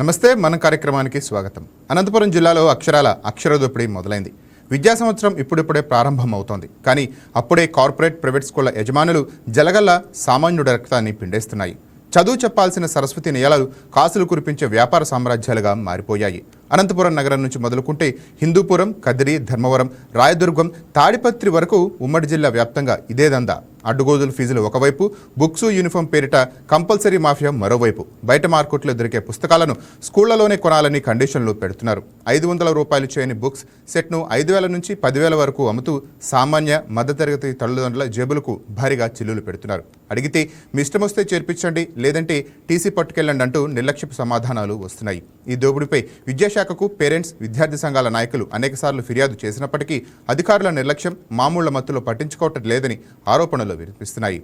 నమస్తే మన కార్యక్రమానికి స్వాగతం. అనంతపురం జిల్లాలో అక్షర దోపిడీ మొదలైంది. విద్యా సంవత్సరం ఇప్పుడిప్పుడే ప్రారంభం అవుతోంది. కానీ అప్పుడే కార్పొరేట్ ప్రైవేట్ స్కూళ్ల యజమానులు జలగల్ల సామాన్యుడి రక్తాన్ని పిండేస్తున్నాయి. చదువు చెప్పాల్సిన సరస్వతి నియలాలు కాసులు కురిపించే వ్యాపార సామ్రాజ్యాలుగా మారిపోయాయి. అనంతపురం నగరం నుంచి మొదలుకుంటే హిందూపురం, కదిరి, ధర్మవరం, రాయదుర్గం, తాడిపత్రి వరకు ఉమ్మడి జిల్లా వ్యాప్తంగా ఇదే దందా. అడ్డుగోదుల ఫీజులు ఒకవైపు, బుక్స్, యూనిఫామ్ పేరిట కంపల్సరీ మాఫియా మరోవైపు. బయట మార్కెట్లో దొరికే పుస్తకాలను స్కూళ్లలోనే కొనాలని కండిషన్లు పెడుతున్నారు. 500 రూపాయలు చేయని బుక్స్ సెట్ను 5,000 నుంచి 10,000 వరకు అమ్ముతూ సామాన్య మధ్యతరగతి తల్లిదండ్రుల జేబులకు భారీగా చిల్లులు పెడుతున్నారు. అడిగితే మీ ఇష్టం వస్తే చేర్పించండి, లేదంటే టీసీ పట్టుకెళ్ళండి అంటూ నిర్లక్ష్యపు సమాధానాలు వస్తున్నాయి. ఈ దోపిడీపై విద్యాశాఖకు పేరెంట్స్, విద్యార్థి సంఘాల నాయకులు అనేకసార్లు ఫిర్యాదు చేసినప్పటికీ అధికారుల నిర్లక్ష్యం, మామూళ్ల మత్తులో పట్టించుకోవటం లేదని ఆరోపణలు వినిపిస్తున్నాయి.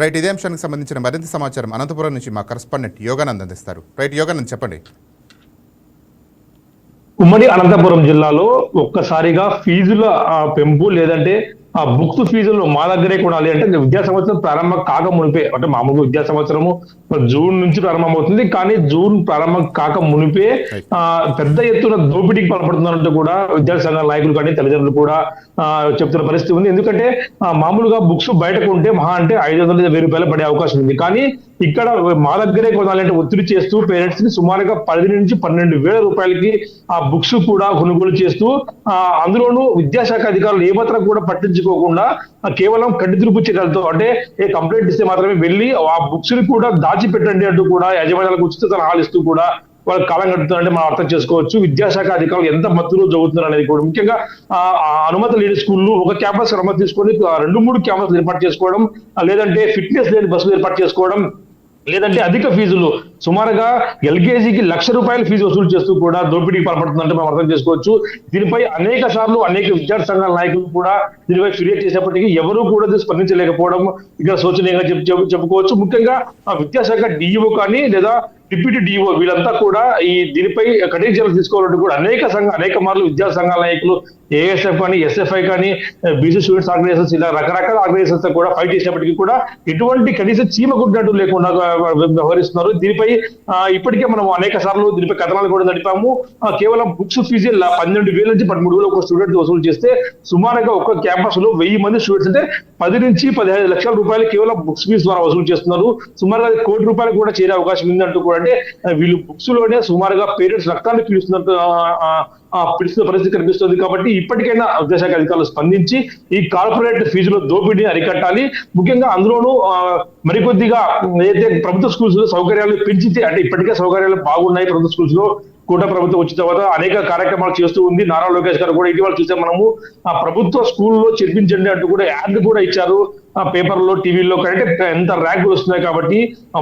రైట్, ఇదే అంశానికి సంబంధించిన మరింత సమాచారం అనంతపురం నుంచి మా కరెస్పాండెంట్ యోగానంద్ అందిస్తారు. రైట్ యోగానంద్, చెప్పండి. ఉమ్మడి అనంతపురం జిల్లాలో ఒక్కసారిగా ఫీజుల పెంపు లేదంటే ఆ బుక్స్ ఫీజులు మా దగ్గరే కొనాలి అంటే విద్యా సంవత్సరం ప్రారంభం కాక మునిపే, అంటే మామూలుగా విద్యా సంవత్సరము జూన్ నుంచి ప్రారంభం అవుతుంది, కానీ జూన్ ప్రారంభం కాక మునిపే పెద్ద ఎత్తున దోపిడీకి పాల్పడుతున్నారంటూ కూడా విద్యార్థి సంఘాల నాయకులు కానీ తల్లిదండ్రులు కూడా చెప్తున్న పరిస్థితి ఉంది. ఎందుకంటే మామూలుగా బుక్స్ బయట కొంటే మహా అంటే 500-1000 రూపాయలు పడే అవకాశం ఉంది. కానీ ఇక్కడ మా దగ్గరే కొనాలంటే ఒత్తిడి చేస్తూ పేరెంట్స్ ని సుమారుగా 10 నుంచి 12,000 రూపాయలకి ఆ బుక్స్ కూడా కొనుగోలు చేస్తూ అందులోనూ విద్యాశాఖ అధికారులు ఏమాత్రం కూడా పట్టించుకోకుండా కేవలం కంటితురుపు చర్యలతో, అంటే కంప్లైంట్ ఇస్తే మాత్రమే వెళ్ళి ఆ బుక్స్ ని కూడా దాచిపెట్టండి అంటూ కూడా యాజమాన్యాలకు ఉచిత సలహాలు ఇస్తూ కూడా వాళ్ళకి కాలం గడుపుతున్నారంటే మనం అర్థం చేసుకోవచ్చు విద్యాశాఖ అధికారులు ఎంత మత్తులో చదువుతున్నారు అనేది కూడా. ముఖ్యంగా అనుమతి లేని స్కూళ్ళు ఒక క్యాంపస్ అనుమతి తీసుకొని 2-3 క్యాంపస్లు ఏర్పాటు చేసుకోవడం, లేదంటే ఫిట్నెస్ లేని బస్సులు ఏర్పాటు చేసుకోవడం, లేదంటే అధిక ఫీజులు సుమారుగా ఎల్కేజీకి ₹1,00,000 ఫీజు వసూలు చేస్తూ కూడా దోపిడీకి పాల్పడుతుందంటే మనం అర్థం చేసుకోవచ్చు. దీనిపై అనేక సార్లు అనేక విద్యార్థి సంఘాల నాయకులు కూడా దీనిపై ఫిర్యాదు చేసినప్పటికీ ఎవరూ కూడా స్పందించలేకపోవడం ఇక్కడ శోచనీయంగా చెప్పుకోవచ్చు. ముఖ్యంగా విద్యాశాఖ డిఈఓ కానీ లేదా డిప్యూటీ డిఓ వీళ్ళంతా కూడా దీనిపై కఠిన చర్యలు తీసుకోవాలంటూ కూడా అనేక మార్లు విద్యార్థి సంఘాల నాయకులు ఏఎస్ఎఫ్ కానీ, ఎస్ఎఫ్ఐ కానీ, బీసీ స్టూడెంట్స్ ఆర్గనైజేషన్స్ ఇలా రకరకాల ఆర్గనైజేషన్స్ కూడా ఫైట్ చేసినప్పటికీ కూడా ఎటువంటి కనీసం చీమ కుట్టినట్టు లేకుండా వ్యవహరిస్తున్నారు. దీనిపై ఇప్పటికే మనం అనేక సార్లు దీనిపై కథనాలు కూడా నడిపాము. కేవలం బుక్స్ ఫీజు 12,000 నుంచి 13,000 ఒక స్టూడెంట్ వసూలు చేస్తే సుమారుగా ఒక క్యాంపస్ లో 1000 మంది స్టూడెంట్స్ అంటే 10 నుంచి 15 లక్షల రూపాయలు కేవలం బుక్స్ ఫీజు ద్వారా వసూలు చేస్తున్నారు. సుమారుగా ₹1,00,00,000 కూడా చేరే అవకాశం ఉందంటూ కూడా, అంటే వీళ్ళు బుక్స్ లోనే సుమారుగా పేరెంట్స్ రక్తాన్ని పిలుస్తున్నట్టు పిలుస్తున్న పరిస్థితి కనిపిస్తుంది. కాబట్టి ఇప్పటికైనా విద్యాశాఖ అధికారులు స్పందించి ఈ కార్పొరేట్ ఫీజుల దోపిడీని అరికట్టాలి. ముఖ్యంగా అందులోనూ మరికొద్దిగా ఏదైతే ప్రభుత్వ స్కూల్స్ లో సౌకర్యాలు పెంచితే, అంటే ఇప్పటికే సౌకర్యాలు బాగున్నాయి ప్రభుత్వ స్కూల్స్ లో, కూట ప్రభుత్వం వచ్చిన తర్వాత అనేక కార్యక్రమాలు చేస్తూ ఉంది. నారా లోకేష్ గారు కూడా ఇటీవల చూసాం మనము ప్రభుత్వ స్కూల్లో చేర్పించండి అంటూ కూడా యాడ్ కూడా ఇచ్చారు పేపర్లో, టీవీలో. అంటే ఎంత ర్యాంకులు వస్తున్నాయి కాబట్టి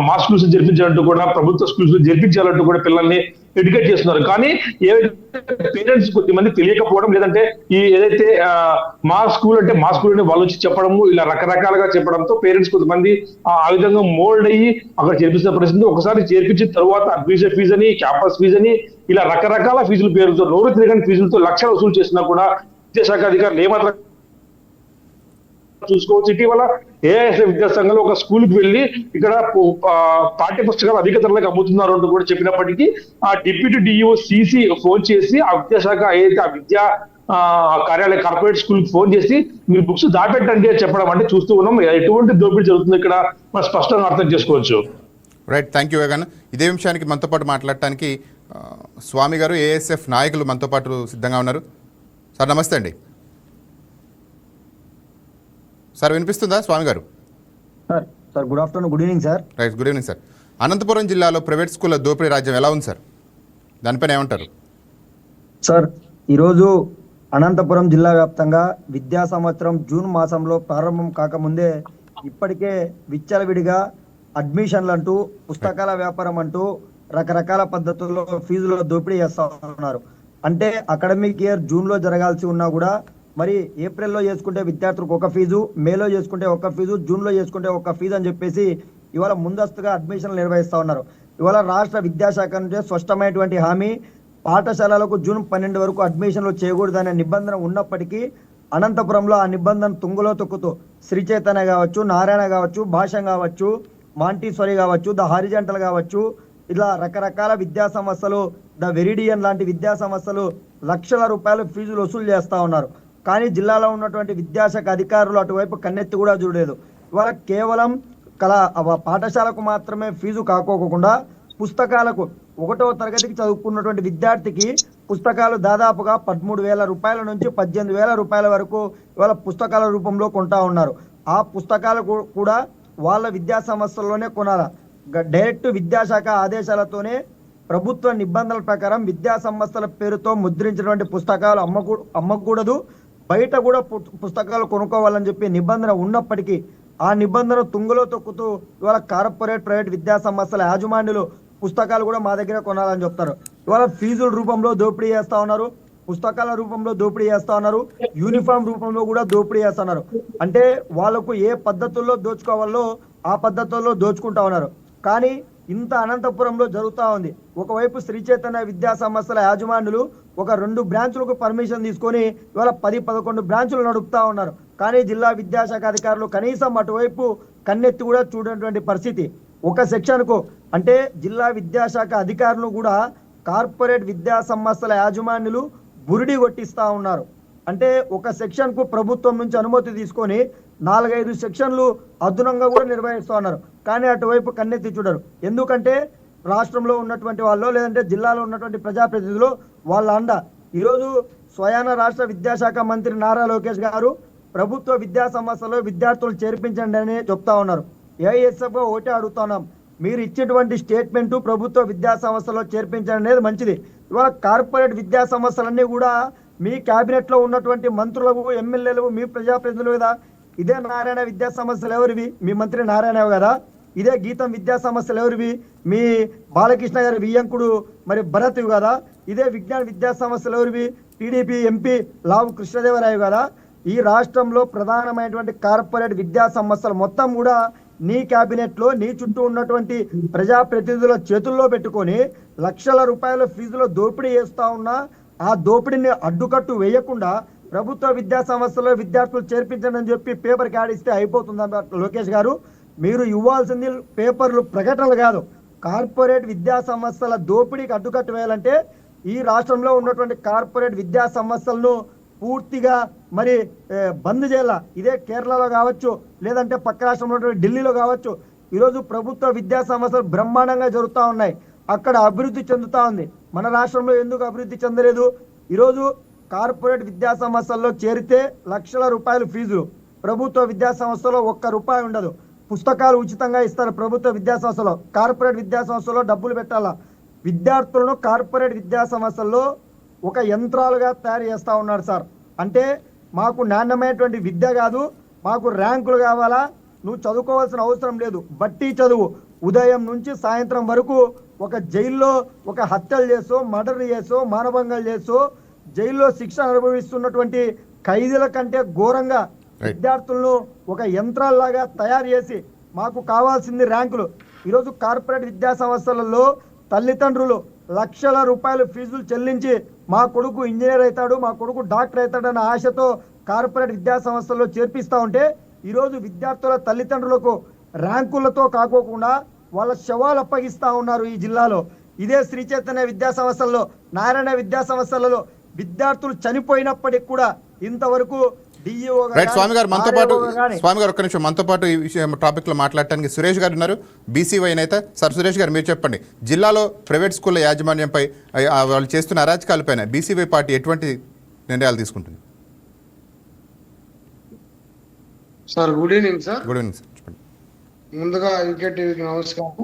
మా స్కూల్స్ జరిపించాలంటూ కూడా, ప్రభుత్వ స్కూల్స్ లో జరిపించాలంటూ కూడా పిల్లల్ని ఎడ్యుకేట్ చేస్తున్నారు. కానీ ఏదైతే పేరెంట్స్ కొద్దిమంది తెలియకపోవడం, లేదంటే ఏదైతే మా స్కూల్ అని వాళ్ళు వచ్చి చెప్పడము, ఇలా రకరకాలుగా చెప్పడంతో పేరెంట్స్ కొంతమంది ఆ విధంగా మోల్డ్ అయ్యి అక్కడ చేర్పిస్తున్న పరిస్థితి. ఒకసారి చేర్పించిన తర్వాత అడ్మిషన్ ఫీజు అని, క్యాంపస్ ఫీజు అని, ఇలా రకరకాల ఫీజుల పేరుతో, నోరు తిరగని ఫీజులతో లక్షలు వసూలు చేసినా కూడా విద్యాశాఖ అధికారులు ఏమాత్రం చూసుకోవచ్చు. ఇటీవల ఏఐఎస్ఎఫ్ విద్యా సంఘంలో ఒక స్కూల్ కి వెళ్ళి ఇక్కడ పాఠ్య పుస్తకాలు అధిక ధరలకు అమ్ముతున్నారు అంటూ కూడా చెప్పినప్పటికీ ఆ డిప్యూటీ డిఈఓ సిసి ఫోన్ చేసి ఆ విద్యాశాఖ ఏదైతే ఆ విద్యా కార్యాలయ కార్పొరేట్ స్కూల్ కి ఫోన్ చేసి మీరు బుక్స్ దాపెట్టండి అని చెప్పడం, అంటే చూస్తూ ఉన్నాం ఎటువంటి దోపిడీ జరుగుతుంది ఇక్కడ మనం స్పష్టంగా అర్థం చేసుకోవచ్చు. రైట్, థ్యాంక్ యూ వేగన్. ఇదే విషయానికి మనతో పాటు మాట్లాడటానికి స్వామి గారు, ఏఎస్ఎఫ్ నాయకులు మనతో పాటు సిద్ధంగా ఉన్నారు. సార్ నమస్తే అండి. సార్ వినిపిస్తుందా స్వామి గారు? Sir good afternoon, good evening sir. Right, good evening sir. Anantapur జిల్లాలో ప్రైవేట్ స్కూళ్ళ దోపిడీ రాజ్యం ఎలా ఉంది సార్? దానిపైన ఏమంటారు సార్? ఈరోజు అనంతపురం జిల్లా వ్యాప్తంగా విద్యా సంవత్సరం జూన్ మాసంలో ప్రారంభం కాకముందే ఇప్పటికే విచ్చలవిడిగా అడ్మిషన్లు అంటూ, పుస్తకాల వ్యాపారం అంటూ రకరకాల పద్ధతుల్లో ఫీజుల దోపిడీ చేస్తా ఉన్నారు. అంటే అకాడమిక్ ఇయర్ జూన్లో జరగాల్సి ఉన్నా కూడా మరి ఏప్రిల్లో చేసుకుంటే విద్యార్థులకు ఒక ఫీజు, మేలో చేసుకుంటే ఒక ఫీజు, జూన్లో చేసుకుంటే ఒక ఫీజు అని చెప్పేసి ఇవాళ ముందస్తుగా అడ్మిషన్లు నిర్వహిస్తూ ఉన్నారు. ఇవాళ రాష్ట్ర విద్యాశాఖ నుంచి స్పష్టమైనటువంటి హామీ, పాఠశాలలకు జూన్ 12 వరకు అడ్మిషన్లు చేయకూడదనే నిబంధన ఉన్నప్పటికీ అనంతపురంలో ఆ నిబంధన తుంగలో తొక్కుతూ శ్రీ చైతన్య కావచ్చు, నారాయణ కావచ్చు, భాషం కావచ్చు, మాంటీశ్వరి కావచ్చు, ద హారిజంటల్ కావచ్చు, ఇలా రకరకాల విద్యా సంస్థలు, ద వెరిడియన్ లాంటి విద్యా సంస్థలు లక్షల రూపాయల ఫీజులు వసూలు చేస్తా ఉన్నారు. కానీ జిల్లాలో ఉన్నటువంటి విద్యాశాఖ అధికారులు అటువైపు కన్నెత్తి కూడా చూడలేదు. ఇవాళ కేవలం పాఠశాలకు మాత్రమే ఫీజు కాకోకుండా పుస్తకాలకు 1వ తరగతికి చదువుకున్నటువంటి విద్యార్థికి పుస్తకాలు దాదాపుగా 13,000 రూపాయల నుంచి 18,000 రూపాయల వరకు ఇవాళ పుస్తకాల రూపంలో కొంటా ఉన్నారు. ఆ పుస్తకాలు కూడా వాళ్ళ విద్యా సంస్థల్లోనే కొనాల. డైరెక్ట్ విద్యాశాఖ ఆదేశాలతోనే ప్రభుత్వ నిబంధనల ప్రకారం విద్యా సంస్థల పేరుతో ముద్రించినటువంటి పుస్తకాలు అమ్మకూడదు, బయట కూడా పుస్తకాలు కొనుక్కోవాలని చెప్పి నిబంధన ఉన్నప్పటికీ ఆ నిబంధన తుంగలో తొక్కుతూ ఇవాళ కార్పొరేట్ ప్రైవేట్ విద్యా సంస్థల యాజమాన్యులు పుస్తకాలు కూడా మా దగ్గర కొనాలని చెప్తారు. ఇవాళ ఫీజుల రూపంలో దోపిడీ చేస్తా ఉన్నారు, పుస్తకాల రూపంలో దోపిడీ చేస్తా ఉన్నారు, యూనిఫామ్ రూపంలో కూడా దోపిడీ చేస్తున్నారు. అంటే వాళ్ళకు ఏ పద్ధతుల్లో దోచుకోవాలో ఆ పద్ధతుల్లో దోచుకుంటా ఉన్నారు. కానీ ఇంత అనంతపురంలో జరుగుతూ ఉంది. ఒకవైపు శ్రీ చైతన్య విద్యా సంస్థల యాజమాన్యులు ఒక 2 బ్రాంచులకు పర్మిషన్ తీసుకొని ఇవాళ 10-11 బ్రాంచులు నడుపుతా ఉన్నారు. కానీ జిల్లా విద్యాశాఖ అధికారులు కనీసం అటువైపు కన్నెత్తి కూడా చూడనటువంటి పరిస్థితి. ఒక సెక్షన్కు అంటే జిల్లా విద్యాశాఖ అధికారులు కూడా కార్పొరేట్ విద్యా సంస్థల యాజమాన్యులు బురిడి కొట్టిస్తా ఉన్నారు. అంటే ఒక సెక్షన్కు ప్రభుత్వం నుంచి అనుమతి తీసుకొని 4-5 సెక్షన్లు అదనంగా కూడా నిర్వహిస్తూ ఉన్నారు. కానీ అటువైపు కన్నెత్తి చూడరు. ఎందుకంటే రాష్ట్రంలో ఉన్నటువంటి వాళ్ళు లేదంటే జిల్లాలో ఉన్నటువంటి ప్రజాప్రతినిధులు వాళ్ళ అండ. ఈరోజు స్వయాన రాష్ట్ర విద్యాశాఖ మంత్రి నారా లోకేష్ గారు ప్రభుత్వ విద్యా సంస్థలో విద్యార్థులు చేర్పించండి అని చెప్తా ఉన్నారు. ఏఎస్ఎఫ్గా ఒకటే అడుగుతున్నాం, మీరు ఇచ్చేటువంటి స్టేట్మెంటు ప్రభుత్వ విద్యా సంస్థలో చేర్పించండి అనేది మంచిది. ఇవాళ కార్పొరేట్ విద్యా సంస్థలన్నీ కూడా మీ క్యాబినెట్లో ఉన్నటువంటి మంత్రులకు, ఎమ్మెల్యేలు, మీ ప్రజాప్రతినిధులు కదా. ఇదే నారాయణ విద్యా సంస్థలు ఎవరివి? మీ మంత్రి నారాయణ కదా. ఇదే గీతం విద్యా సంస్థలు ఎవరివి? మీ బాలకృష్ణ గారి వియ్యంకుడు మరి భరత్ కదా. ఇదే విజ్ఞాన విద్యా సంస్థలు ఎవరివి? టీడీపీ ఎంపీ లావు కృష్ణదేవరాయు కదా. ఈ రాష్ట్రంలో ప్రధానమైనటువంటి కార్పొరేట్ విద్యా సంస్థలు మొత్తం కూడా నీ క్యాబినెట్లో నీ చుట్టూ ఉన్నటువంటి ప్రజాప్రతినిధుల చేతుల్లో పెట్టుకొని లక్షల రూపాయల ఫీజులో దోపిడీ చేస్తా ఉన్నా ఆ దోపిడీని అడ్డుకట్టు వేయకుండా ప్రభుత్వ విద్యా సంస్థలో విద్యార్థులు చేర్పించండి అని చెప్పి పేపర్కి ఆడిస్తే అయిపోతుందా లోకేష్ గారు? మీరు ఇవ్వాల్సింది పేపర్లు, ప్రకటనలు కాదు. కార్పొరేట్ విద్యా సంస్థల దోపిడీకి అడ్డుకట్టు వేయాలంటే ఈ రాష్ట్రంలో ఉన్నటువంటి కార్పొరేట్ విద్యా సంస్థలను పూర్తిగా మరి బంద్ చేయాల. ఇదే కేరళలో కావచ్చు, లేదంటే పక్క రాష్ట్రంలో ఉన్నటువంటి ఢిల్లీలో కావచ్చు. ఈరోజు ప్రభుత్వ విద్యా సంస్థలు బ్రహ్మాండంగా జరుగుతూ ఉన్నాయి, అక్కడ అభివృద్ధి చెందుతూ ఉంది. మన రాష్ట్రంలో ఎందుకు అభివృద్ధి చెందలేదు? ఈరోజు కార్పొరేట్ విద్యా సంస్థల్లో చేరితే లక్షల రూపాయలు ఫీజులు, ప్రభుత్వ విద్యా సంస్థలో ₹1 ఉండదు. పుస్తకాలు ఉచితంగా ఇస్తారు ప్రభుత్వ విద్యా సంస్థలో, కార్పొరేట్ విద్యా సంస్థలో డబ్బులు పెట్టాలా. విద్యార్థులను కార్పొరేట్ విద్యా సంస్థల్లో ఒక యంత్రాలుగా తయారు చేస్తూ ఉన్నారు సార్. అంటే మాకు నాణ్యమైనటువంటి విద్య కాదు, మాకు ర్యాంకులు కావాలా, నువ్వు చదువుకోవాల్సిన అవసరం లేదు, బట్టి చదువు. ఉదయం నుంచి సాయంత్రం వరకు ఒక జైల్లో ఒక హత్యలు చేసో, మర్డర్ చేసో, మానభంగాలు చేసో జైల్లో శిక్ష అనుభవిస్తున్నటువంటి ఖైదీల కంటే ఘోరంగా విద్యార్థులను ఒక యంత్రాల్లాగా తయారు చేసి మాకు కావాల్సింది ర్యాంకులు. ఈరోజు కార్పొరేట్ విద్యా సంస్థలలో తల్లిదండ్రులు లక్షల రూపాయలు ఫీజులు చెల్లించి మా కొడుకు ఇంజనీర్ అవుతాడు, మా కొడుకు డాక్టర్ అవుతాడన్న ఆశతో కార్పొరేట్ విద్యా సంస్థల్లో చేర్పిస్తూ ఉంటే ఈరోజు విద్యార్థుల తల్లిదండ్రులకు ర్యాంకులతో కాకోకుండా వాళ్ళ శవాలు అప్పగిస్తూ ఉన్నారు ఈ జిల్లాలో. ఇదే శ్రీ చైతన్య విద్యా సంస్థల్లో, నారాయణ విద్యా సంస్థలలో విద్యార్థులు చనిపోయినప్పటికి కూడా ఇంతవరకు స్వామి గారు ఒక్క నిమిషం మనతో పాటు ఈ విషయం టాపిక్ లో మాట్లాడటానికి సురేష్ గారు ఉన్నారు, బీసీవై నేత. సార్ సురేష్ గారు, మీరు చెప్పండి, జిల్లాలో ప్రైవేట్ స్కూళ్ళ యాజమాన్యంపై వాళ్ళు చేస్తున్న అరాచకాలపైన బీసీవై పార్టీ ఎటువంటి నిర్ణయాలు తీసుకుంటుంది? Sir good evening sir. Good evening sir, చెప్పండి. ముందుగా యూకే టీవీకి నమస్కారం.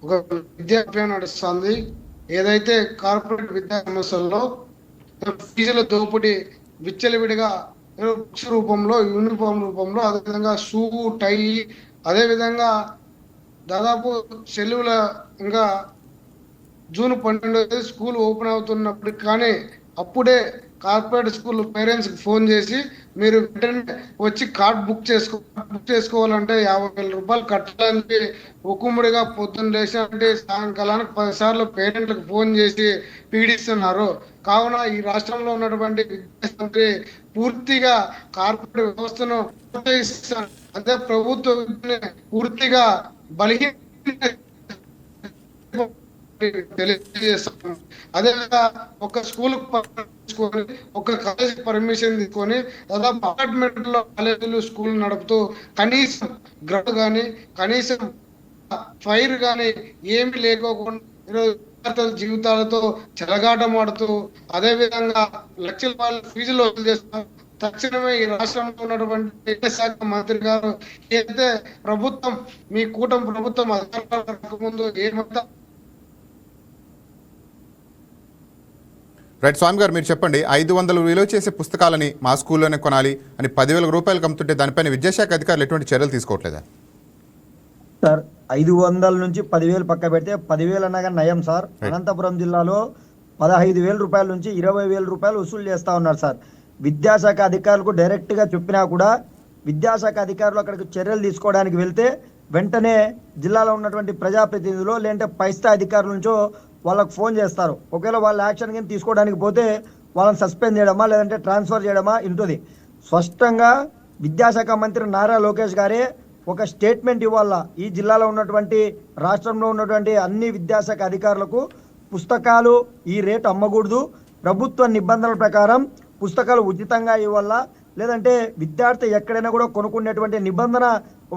ఒక విద్యా అభియాన్ నడుస్తుంది. ఏదైతే కార్పొరేట్ విద్యా సంస్థల్లో ఫీజుల దోపిడీ విచ్చలవిడిగా బుక్స్ రూపంలో, యూనిఫామ్ రూపంలో, అదేవిధంగా షూ, టై, అదేవిధంగా దాదాపు సెలవుల ఇంకా జూన్ 12 స్కూల్ ఓపెన్ అవుతున్నప్పటికి కానీ అప్పుడే కార్పొరేట్ స్కూల్ పేరెంట్స్కి ఫోన్ చేసి మీరు వెంటనే వచ్చి కార్డ్ బుక్ చేసుకోవాలంటే 50,000 రూపాయలు కట్టాలని ఉక్కుముడిగా పొద్దున్న లేచి అంటే సాయంకాలానికి 10 సార్లు పేరెంట్లకు ఫోన్ చేసి పీడిస్తున్నారు. కావున ఈ రాష్ట్రంలో ఉన్నటువంటి విద్యాశాఖ పూర్తిగా కార్పొరేట్ వ్యవస్థను ప్రోత్సహిస్తారు. అదే ప్రభుత్వ విద్యని పూర్తిగా బలహీన తెలియజేస్తాం. అదేవిధంగా ఒక స్కూల్ తీసుకొని ఒక కాలేజ్ పర్మిషన్ తీసుకొని దాదాపు అపార్ట్మెంట్ లో కాలేజీలు స్కూల్ నడుపుతూ కనీసం గ్రౌండ్ కానీ కనీసం ఫైర్ కానీ ఏమి లేకోకుండా ఈరోజు విద్యార్థుల జీవితాలతో చెలగాటమాడుతూ అదే విధంగా లక్షల రూపాయల ఫీజులు వసూలు చేస్తాం. తక్షణమే ఈ రాష్ట్రంలో ఉన్నటువంటి విద్యాశాఖ మంత్రి గారు ఏదైతే ప్రభుత్వం మీ కూటమి ప్రభుత్వం అధికారంలోకి ముందు ఏమంతా రైట్ స్వామి గారు, మీరు చెప్పండి. 500 విలువ చేసే పుస్తకాలని మా స్కూల్లోనే కొనాలి అని 10,000 రూపాయలు అమ్ముతుంటే దానిపైన విద్యాశాఖ అధికారులు ఎటువంటి చర్యలు తీసుకోవట్లేదా? సార్ 500 నుంచి 10,000 పక్క పెడితే 10,000 అనగా నయం సార్. అనంతపురం జిల్లాలో 15,000 రూపాయల నుంచి 20,000 రూపాయలు వసూలు చేస్తా ఉన్నారు సార్. విద్యాశాఖ అధికారులకు డైరెక్ట్ గా చెప్పినా కూడా విద్యాశాఖ అధికారులు అక్కడికి చర్యలు తీసుకోవడానికి వెళ్తే వెంటనే జిల్లాలో ఉన్నటువంటి ప్రజాప్రతినిధులు లేదంటే పై స్థాయి అధికారుల నుంచో వాళ్ళకు ఫోన్ చేస్తారు. ఒకవేళ వాళ్ళ యాక్షన్ కింద తీసుకోవడానికి పోతే వాళ్ళని సస్పెండ్ చేయడమా లేదంటే ట్రాన్స్ఫర్ చేయడమా ఉంటుంది. స్పష్టంగా విద్యాశాఖ మంత్రి నారా లోకేష్ గారే ఒక స్టేట్మెంట్ ఇవ్వాలా. ఈ జిల్లాలో ఉన్నటువంటి రాష్ట్రంలో ఉన్నటువంటి అన్ని విద్యాశాఖ అధికారులకు పుస్తకాలు ఈ రేటు అమ్మకూడదు, ప్రభుత్వ నిబంధనల ప్రకారం పుస్తకాలు ఉచితంగా ఇవ్వాలా, లేదంటే విద్యార్థి ఎక్కడైనా కూడా కొనుక్కునేటువంటి నిబంధన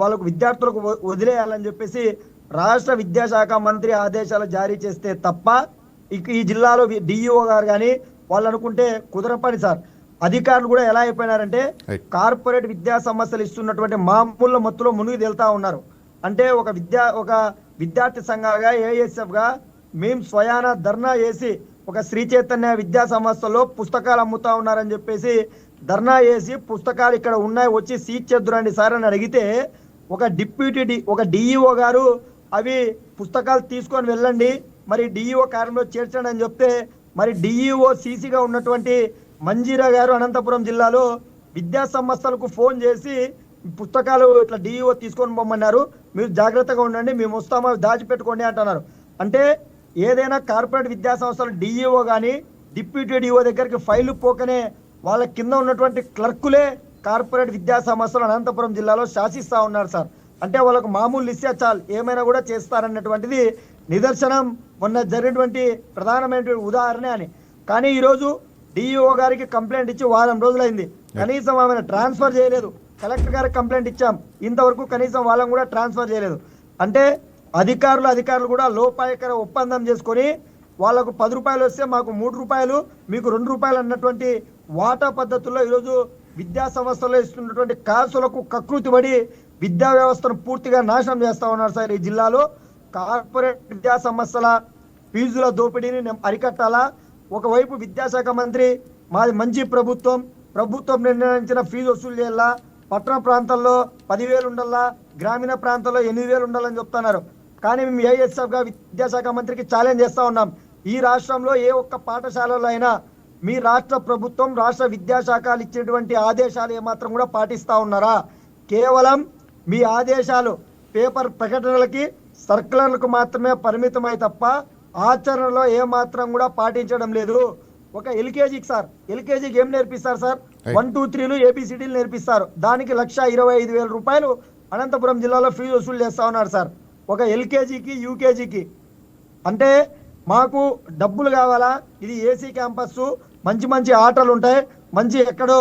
వాళ్ళకు విద్యార్థులకు వదిలేయాలని చెప్పేసి రాష్ట్ర విద్యాశాఖ మంత్రి ఆదేశాలు జారీ చేస్తే తప్ప ఈ జిల్లాలో డిఈఓ గారు కానీ వాళ్ళు అనుకుంటే కుదరపని సార్. అధికారులు కూడా ఎలా అయిపోయినారంటే కార్పొరేట్ విద్యా సంస్థలు ఇస్తున్నటువంటి మామూలు మత్తులో మునిగి తేలుతా ఉన్నారు. అంటే ఒక విద్యార్థి సంఘాలుగా ఏఎస్ఎఫ్ గా మేము స్వయాన ధర్నా చేసి ఒక శ్రీ చైతన్య విద్యా సంస్థలో పుస్తకాలు అమ్ముతా ఉన్నారని చెప్పేసి ధర్నా చేసి పుస్తకాలు ఇక్కడ ఉన్నాయి వచ్చి సీజ్ చేద్దురండి సార్ అని అడిగితే ఒక డిఈఓ గారు అవి పుస్తకాలు తీసుకొని వెళ్ళండి మరి డిఈఓ కార్యంలో చేర్చండి అని చెప్తే మరి డిఈఓ సీసీగా ఉన్నటువంటి మంజీరా గారు అనంతపురం జిల్లాలో విద్యా సంస్థలకు ఫోన్ చేసి పుస్తకాలు ఇట్లా డిఈఓ తీసుకొని పోమన్నారు, మీరు జాగ్రత్తగా ఉండండి, మేము వస్తామో దాచిపెట్టుకోండి అంటున్నారు. అంటే ఏదైనా కార్పొరేట్ విద్యా సంస్థలు డిఈఓ కానీ డిప్యూటీ డిఓ దగ్గరికి ఫైలు పోకనే వాళ్ళ కింద ఉన్నటువంటి క్లర్కులే కార్పొరేట్ విద్యా సంస్థలు అనంతపురం జిల్లాలో శాసిస్తూ ఉన్నారు సార్. అంటే వాళ్ళకు మామూలు ఇస్తే చాలు ఏమైనా కూడా చేస్తారన్నటువంటిది నిదర్శనం మొన్న జరిగినటువంటి ప్రధానమైనటువంటి ఉదాహరణ అని. కానీ ఈరోజు డిఈఓ గారికి కంప్లైంట్ ఇచ్చి వారం రోజులైంది, కనీసం ఆమెను ట్రాన్స్ఫర్ చేయలేదు. కలెక్టర్ గారికి కంప్లైంట్ ఇచ్చాం, ఇంతవరకు కనీసం వాళ్ళని కూడా ట్రాన్స్ఫర్ చేయలేదు. అంటే అధికారులు కూడా లోపాయకర ఒప్పందం చేసుకొని వాళ్ళకు 10 రూపాయలు వస్తే మాకు 3 రూపాయలు మీకు 2 రూపాయలు అన్నటువంటి వాటా పద్ధతుల్లో ఈరోజు విద్యా సంస్థల్లో ఇస్తున్నటువంటి కాసులకు కకృతి పడి విద్యా వ్యవస్థను పూర్తిగా నాశనం చేస్తా ఉన్నారు సార్. ఈ జిల్లాలో కార్పొరేట్ విద్యా సంస్థల ఫీజుల దోపిడీని అరికట్టాలా. ఒకవైపు విద్యాశాఖ మంత్రి మాది మంచి ప్రభుత్వం నిర్ణయించిన ఫీజు వసూలు చేయాలా, పట్టణ ప్రాంతాల్లో 10,000 ఉండాలా, గ్రామీణ ప్రాంతాల్లో 8,000 ఉండాలని చెప్తున్నారు. కానీ మేము ఏఎస్ఎఫ్ గా విద్యాశాఖ మంత్రికి ఛాలెంజ్ చేస్తా ఉన్నాం, ఈ రాష్ట్రంలో ఏ ఒక్క పాఠశాలలో అయినా మీ రాష్ట్ర ప్రభుత్వం రాష్ట్ర విద్యాశాఖలు ఇచ్చినటువంటి ఆదేశాలు ఏమాత్రం కూడా పాటిస్తా ఉన్నారా? కేవలం మీ ఆదేశాలు పేపర్ ప్రకటనలకి సర్కులర్లకు మాత్రమే పరిమితమై తప్ప ఆచరణలో ఏమాత్రం కూడా పాటించడం లేదు. ఒక ఎల్కేజీకి ఏం నేర్పిస్తారు సార్? 1, 2, 3లు ఏబిసిడీలు నేర్పిస్తారు. దానికి 1,25,000 రూపాయలు అనంతపురం జిల్లాలో ఫీజు వసూలు చేస్తా ఉన్నారు సార్ ఒక ఎల్కేజీకి యూకేజీకి. అంటే మాకు డబ్బులు కావాలా? ఇది ఏసీ క్యాంపస్, మంచి ఆటలు ఉంటాయి, మంచి ఎక్కడో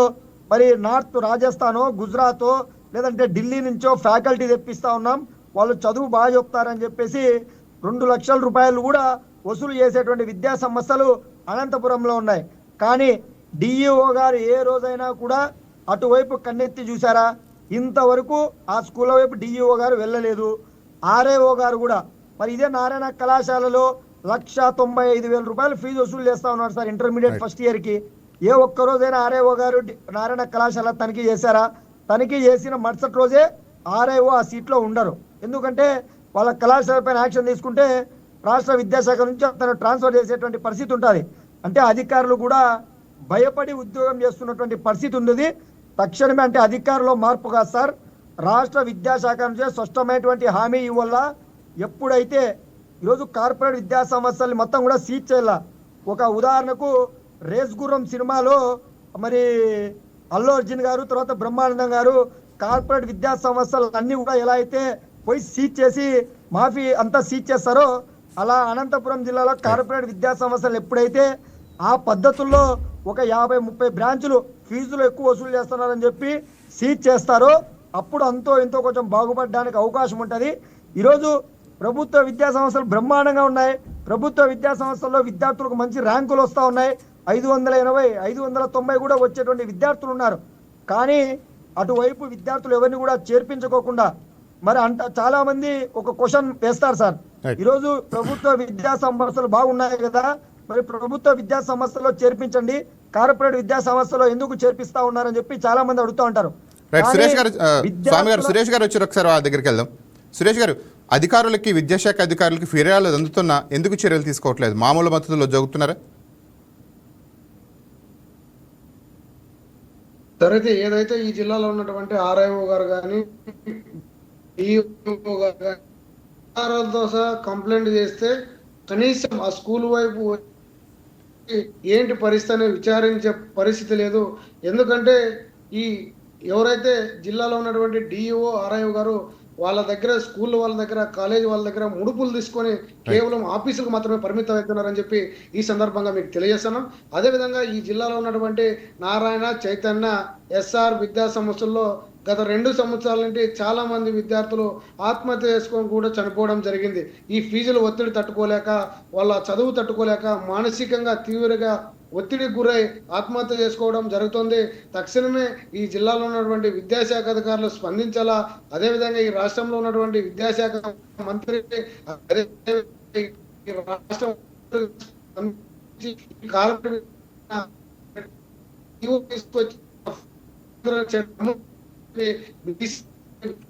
మరి నార్త్ రాజస్థానో గుజరాతో లేదంటే ఢిల్లీ నుంచో ఫ్యాకల్టీ తెప్పిస్తా ఉన్నాం, వాళ్ళు చదువు బాగా చెప్తారని చెప్పేసి 2 లక్షల రూపాయలు కూడా వసూలు చేసేటువంటి విద్యా సంస్థలు అనంతపురంలో ఉన్నాయి. కానీ డిఈఓ గారు ఏ రోజైనా కూడా అటువైపు కన్నెత్తి చూసారా? ఇంతవరకు ఆ స్కూల్ వైపు డిఈఓ గారు వెళ్ళలేదు. ఆర్ఏఓ గారు కూడా మరి ఇదే నారాయణ కళాశాలలో 1,95,000 రూపాయలు ఫీజు వసూలు చేస్తా ఉన్నారు సార్ ఇంటర్మీడియట్ ఫస్ట్ ఇయర్ కి. ఏ ఒక్క రోజైనా ఆర్ఏఓ గారు నారాయణ కళాశాల తనిఖీ చేశారా? తనిఖీ చేసిన మరుసటి రోజే ఆర్ఏఓ ఆ సీట్లో ఉండరు. ఎందుకంటే వాళ్ళ కళాశాల పైన యాక్షన్ తీసుకుంటే రాష్ట్ర విద్యాశాఖ నుంచి తను ట్రాన్స్ఫర్ చేసేటువంటి పరిస్థితి ఉంటుంది. అంటే అధికారులు కూడా భయపడి ఉద్యోగం చేస్తున్నటువంటి పరిస్థితి ఉంది. తక్షణమే అంటే అధికారులు మార్పు కాదు సార్, రాష్ట్ర విద్యాశాఖ నుంచి స్పష్టమైనటువంటి హామీ ఇవ్వాల. ఎప్పుడైతే ఈరోజు కార్పొరేట్ విద్యా సంస్థలు మొత్తం కూడా సీజ్ చేయాల. ఒక ఉదాహరణకు రేస్ గుర్రం సినిమాలో మరి అల్లు అర్జున్ గారు తర్వాత బ్రహ్మానందం గారు కార్పొరేట్ విద్యా సంస్థలు అన్ని కూడా ఎలా అయితే పోయి సీజ్ చేసి మాఫీ అంతా సీజ్ చేస్తారో అలా అనంతపురం జిల్లాలో కార్పొరేట్ విద్యా సంస్థలు ఎప్పుడైతే ఆ పద్ధతుల్లో ఒక 50-30 బ్రాంచులు ఫీజులు ఎక్కువ వసూలు చేస్తున్నారని చెప్పి సీజ్ చేస్తారో అప్పుడు అంతో ఎంతో కొంచెం బాగుపడడానికి అవకాశం ఉంటుంది. ఈరోజు ప్రభుత్వ విద్యా సంస్థలు బ్రహ్మాండంగా ఉన్నాయి. ప్రభుత్వ విద్యా సంస్థల్లో విద్యార్థులకు మంచి ర్యాంకులు వస్తూ ఉన్నాయి. 580, 590 కూడా వచ్చేటువంటి విద్యార్థులు ఉన్నారు. కానీ అటువైపు విద్యార్థులు ఎవరిని కూడా చేర్పించుకోకుండా మరి చాలా మంది ఒక క్వశ్చన్ వేస్తారు సార్, ఈరోజు ప్రభుత్వ విద్యా సంస్థలు బాగున్నాయి కదా, మరి ప్రభుత్వ విద్యా సంస్థలో చేర్పించండి, కార్పొరేట్ విద్యా సంస్థలో ఎందుకు చేర్పిస్తా ఉన్నారని చెప్పి చాలా మంది అడుగుతూ ఉంటారు. సురేష్ గారు, స్వామి గారు, సురేష్ గారు వచ్చారు, ఒకసారి ఆ దగ్గరికి వెళ్దాం. సురేష్ గారు, అధికారులకి, విద్యాశాఖ అధికారులకి ఫిర్యాదులు అందుతున్నా ఎందుకు చర్యలు తీసుకోవట్లేదు? మామూలు మద్దతులో జరుగుతున్నారా? సరైతే ఏదైతే ఈ జిల్లాలో ఉన్నటువంటి ఆర్ఐఓ గారు కానీ డిఓ గారు కానీ సహా కంప్లైంట్ చేస్తే కనీసం ఆ స్కూల్ వైపు ఏంటి పరిస్థితి అనేది విచారించే పరిస్థితి లేదు. ఎందుకంటే ఈ ఎవరైతే జిల్లాలో ఉన్నటువంటి డిఓ ఆర్ఐఓ గారు వాళ్ళ దగ్గర స్కూల్ వాళ్ళ దగ్గర కాలేజ్ వాళ్ళ దగ్గర ముడుపులు తీసుకొని కేవలం ఆఫీసులకు మాత్రమే పరిమితం అవుతున్నారని చెప్పి ఈ సందర్భంగా మీకు తెలియజేస్తున్నాం. అదేవిధంగా ఈ జిల్లాలో ఉన్నటువంటి నారాయణ, చైతన్య, ఎస్ఆర్ విద్యా సంస్థల్లో గత 2 సంవత్సరాల నుండి చాలా మంది విద్యార్థులు ఆత్మహత్య చేసుకొని కూడా చనిపోవడం జరిగింది. ఈ ఫీజుల ఒత్తిడి తట్టుకోలేక, వాళ్ళ చదువు తట్టుకోలేక మానసికంగా తీవ్రంగా ఒత్తిడికి గురై ఆత్మహత్య చేసుకోవడం జరుగుతుంది. తక్షణమే ఈ జిల్లాలో ఉన్నటువంటి విద్యాశాఖ అధికారులు స్పందించాలా. అదేవిధంగా ఈ రాష్ట్రంలో ఉన్నటువంటి విద్యాశాఖ మంత్రి రాష్ట్రం తీసుకొచ్చి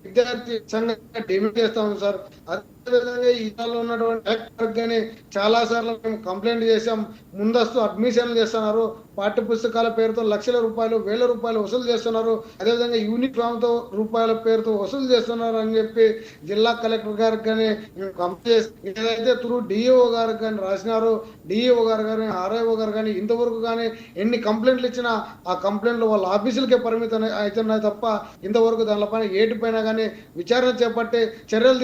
విద్యార్థి సంఘంగా డిమాండ్ చేస్తాము సార్. అదేవిధంగా ఈ జిల్లాలో ఉన్నటువంటి చాలా సార్లు మేము కంప్లైంట్ చేసాం. ముందస్తు అడ్మిషన్లు చేస్తున్నారు, పాఠ్య పుస్తకాల పేరుతో లక్షల రూపాయలు, 1000 రూపాయలు వసూలు చేస్తున్నారు. అదేవిధంగా యూనిఫామ్ తో రూపాయల పేరుతో వసూలు చేస్తున్నారు అని చెప్పి జిల్లా కలెక్టర్ గారికి కానీ మేము కంప్లైంట్ ఏదైతే త్రూ డిఓ గారికి కానీ రాసినారో, డిఓ గారు కానీ ఆర్ఐఓ గారు కానీ ఇంతవరకు కానీ ఎన్ని కంప్లైంట్లు ఇచ్చినా ఆ కంప్లైంట్లు వాళ్ళ ఆఫీసులకే పరిమితం అవుతున్నాయి తప్ప ఇంతవరకు దానిపైన ఏటిపైన కానీ విచారణ చేపట్టి చర్యలు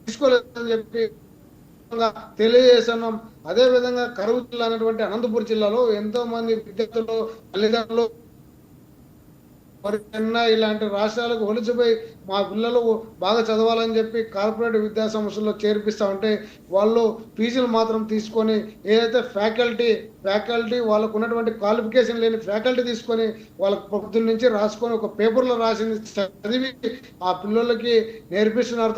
తీసుకోలేదని చెప్పి తెలియజేస్తున్నాం. అదే విధంగా కరూరు జిల్లా అనేటువంటి అనంతపురం జిల్లాలో ఎంతో మంది విద్యార్థులు, తల్లిదండ్రులు చెన్నై ఇలాంటి రాష్ట్రాలకు వలసపోయి మా పిల్లలు బాగా చదవాలని చెప్పి కార్పొరేట్ విద్యా సంస్థల్లో చేర్పిస్తా ఉంటే వాళ్ళు ఫీజులు మాత్రం తీసుకొని ఏదైతే ఫ్యాకల్టీ వాళ్ళకు ఉన్నటువంటి క్వాలిఫికేషన్ లేని ఫ్యాకల్టీ తీసుకొని వాళ్ళకి పొద్దున్న నుంచి రాసుకొని ఒక పేపర్లో రాసింది చదివి ఆ పిల్లలకి నేర్పిస్తున్నారు.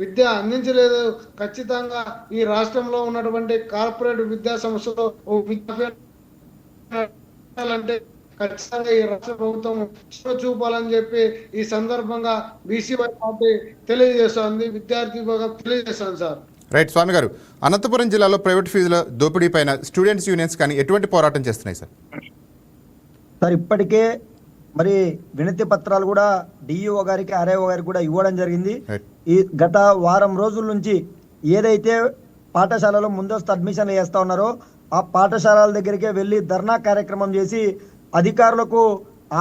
విద్య అందించలేదు. ఖచ్చితంగా ఈ రాష్ట్రంలో ఉన్నటువంటి కార్పొరేట్ విద్యా సంస్థలో విద్యాలంటే ఖచ్చితంగా ఈ రాష్ట్ర ప్రభుత్వం చూపాలని చెప్పి ఈ సందర్భంగా బీసీవై పార్టీ తెలియజేస్తోంది, విద్యార్థి విభాగం తెలియజేస్తాను సార్. రైట్ స్వామి గారు, అనంతపురం జిల్లాలో ప్రైవేట్ ఫీజుల దోపిడీ పైన స్టూడెంట్స్ యూనియన్స్ కానీ ఎటువంటి పోరాటం చేస్తున్నాయి సార్? సార్ ఇప్పటికే మరి వినతి పత్రాలు కూడా డిఈఓ గారికి, ఆర్ఐఓ గారికి కూడా ఇవ్వడం జరిగింది. ఈ గత వారం రోజుల నుంచి ఏదైతే పాఠశాలలో ముందస్తు అడ్మిషన్లు చేస్తా ఉన్నారో ఆ పాఠశాలల దగ్గరికే వెళ్ళి ధర్నా కార్యక్రమం చేసి అధికారులకు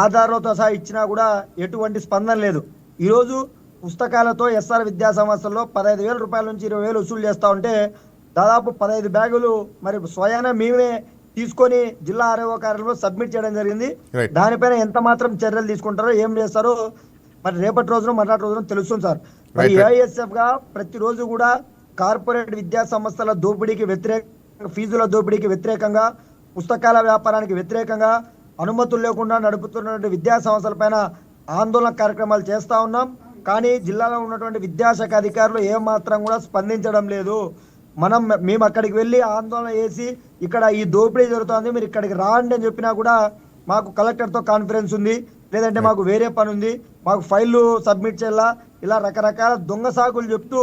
ఆధారాలతో సహా ఇచ్చినా కూడా ఎటువంటి స్పందన లేదు. ఈరోజు పుస్తకాలతో ఎస్ఆర్ విద్యా సంస్థల్లో 15,000 రూపాయల నుంచి 20,000 వసూలు చేస్తూ ఉంటే దాదాపు 15 బ్యాగులు మరి స్వయాన మేమే తీసుకొని జిల్లా ఆర్ఐఓ కార్యాలయంలో సబ్మిట్ చేయడం జరిగింది. దానిపైన ఎంత మాత్రం చర్యలు తీసుకుంటారో, ఏం చేస్తారో మరి రేపటి రోజున మర్నాటి రోజున తెలుస్తుంది సార్. మరి ఏఐఎస్ఎఫ్ గా ప్రతిరోజు కూడా కార్పొరేట్ విద్యా సంస్థల దోపిడీకి ఫీజుల దోపిడీకి వ్యతిరేకంగా, పుస్తకాల వ్యాపారానికి వ్యతిరేకంగా, అనుమతులు లేకుండా నడుపుతున్నటువంటి విద్యా సంస్థల పైన ఆందోళన కార్యక్రమాలు చేస్తా ఉన్నాం. కానీ జిల్లాలో ఉన్నటువంటి విద్యాశాఖ అధికారులు ఏమాత్రం కూడా స్పందించడం లేదు. మేము అక్కడికి వెళ్ళి ఆందోళన చేసి ఇక్కడ ఈ దోపిడీ జరుగుతుంది, మీరు ఇక్కడికి రాండి అని చెప్పినా కూడా మాకు కలెక్టర్తో కాన్ఫరెన్స్ ఉంది, లేదంటే మాకు వేరే పని ఉంది, మాకు ఫైళ్ళు సబ్మిట్ చేయాలా, ఇలా రకరకాల దొంగ సాకులు చెప్తూ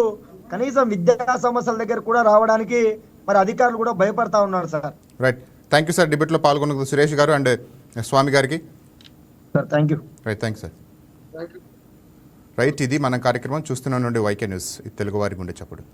కనీసం విద్యా సమస్యల దగ్గర కూడా రావడానికి మరి అధికారులు కూడా భయపడతా ఉన్నారు sir. Right, thank you sir. డిబేట్లో పాల్గొన్న సురేష్ గారు అండ్ స్వామి గారికి. Sir thank you. Right, thanks sir. Right, ఇది మన కార్యక్రమం. చూస్తున్న నుండి వైకే న్యూస్, తెలుగు వారి గుండె చప్పుడు.